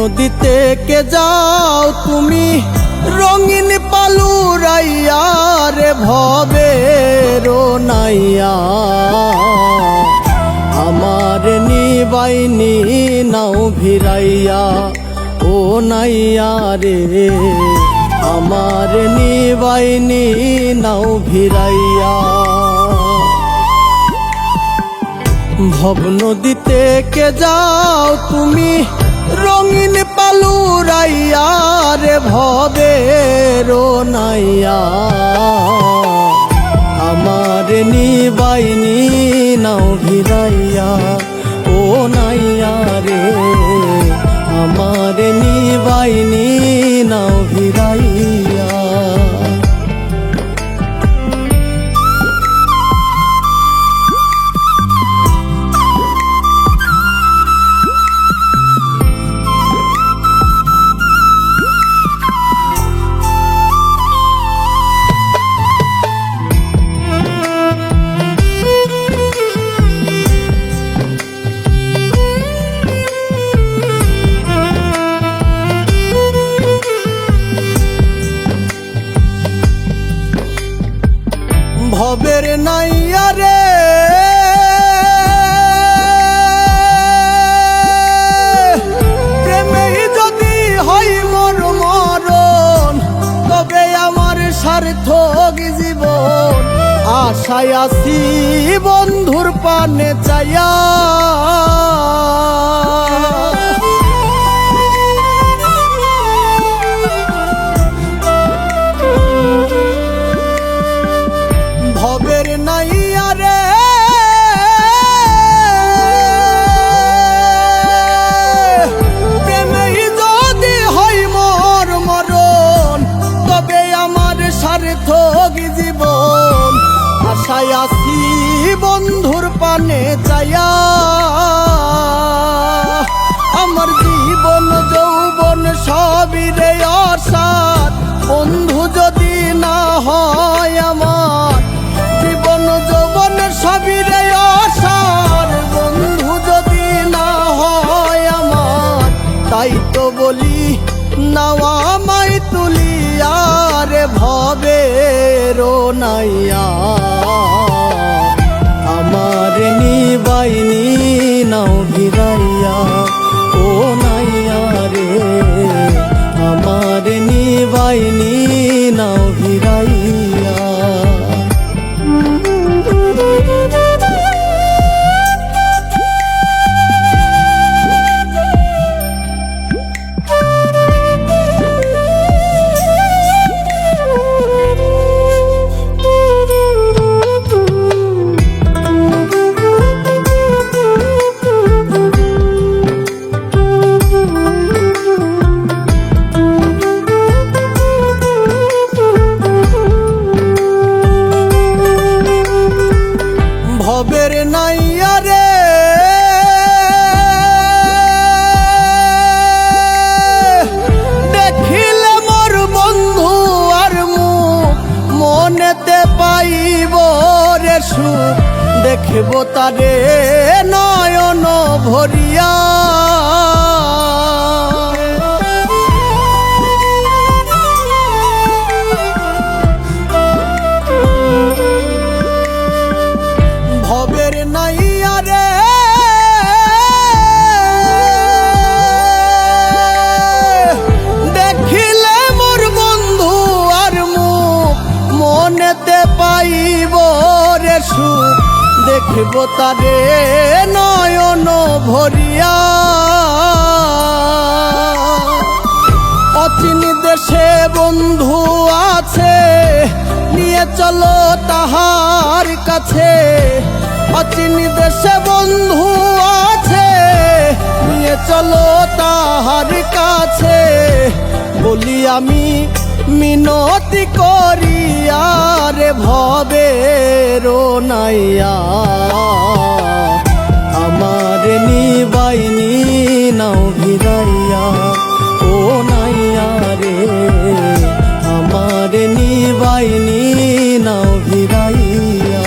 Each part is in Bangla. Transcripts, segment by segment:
নদীতে কে যাও তুমি রঙিন পালুরাইয়া রে ভবের নাইয়া, আমার নিবাইনি নাও ভিড়াইয়া ও নাইয়া রে, আমার নিবাইনি নাও ভিড়াইয়া। ভব নদীতে কে যাও তুমি রঙিন পালুরাইয়া রে ভবের নাইয়া, আমার নিবাইনি নাও ভিড়াইয়া ও নাইয়া রে, আমার নিবাইনি নাও ভিড়াইয়া। ভবের নাইয়া রে প্রেমে যদি হয় মোর মরণ, তবে আমার সার্থক জীবন। আশায় আছি বন্ধুর পানে চাইয়া, ভবের নাইয়া রে প্রেমে যদি হয় মোর মরণ, তবে আমার সার্থক জীবন। আশায় আছি বন্ধুর পানে চাইয়া, আমার জীবন যৌবন সবই রে অসার, বন্ধু যদি না হয় আমার জীবন যৌবন সবই রে অসার, বন্ধু যদি না হয় আমার। তাই তো বলি নাও আমায় তুলিয়া রে ভবের নাইয়া, আমার নিবাইনি নাও ভিড়াইয়া ও নাইয়া রে, আমার নিবাইনি নাও ভিড়াইয়া। ভবের নাইয়া রে দেখিলে মোর বন্ধু আর মুখ, মনেতে পাইব রে সুখ। দেখব তারে নয়ন ভরিয়া, ভবের নাইয়া রে দেখিলে মোর বন্ধু আর মুখ, মনেতে পাইব রে সুখ। দেখব তারে নয়ন ভরিয়া, অচিন দেশে বন্ধু আছে নিয়ে চলো তাহার কাছে, অচিন দেশে বন্ধু আছে নিয়ে চলো তাহার কাছে। বলি আমি মিনতি করিয়া রে ভবের নাইয়া, আমার নিবাইনি নাও ভিড়াইয়া ও নাইয়া রে, আমার নিবাইনি নাও ভিড়াইয়া।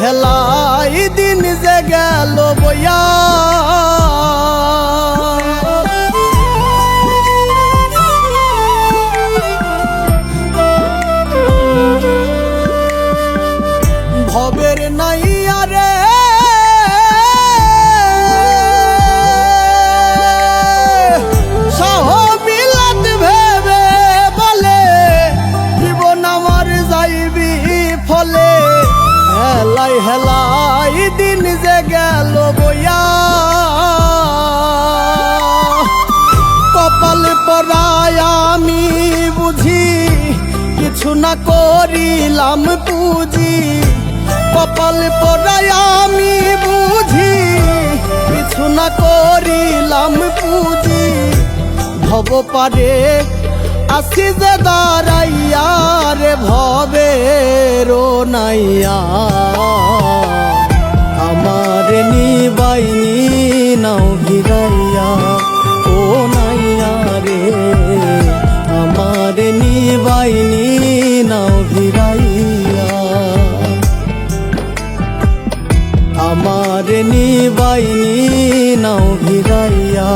হেলাই দিন যে গেল বইয়া ভবের নাইয়া রে সহ মিলাত ভেবে বলে জীবন আমার যাইবি ফলে হেলাই হেলাই দিন যে গেল বইয়া কপাল পরায় আমি বুঝি কিছু না করিলাম পুঁজি কপাল পরায় আমি বুঝি কিছু না করিলাম পুঁজি ভব পারে আসি যে দাঁড়াইয়া রে ভবের নাইয়া আমার নিবাইনি নাও ভিড়াইয়া ও নাইয়া রে আমার নিবাইনি নাও ভিড়াইয়া আমার নিবাইনি নাও ভিড়াইয়া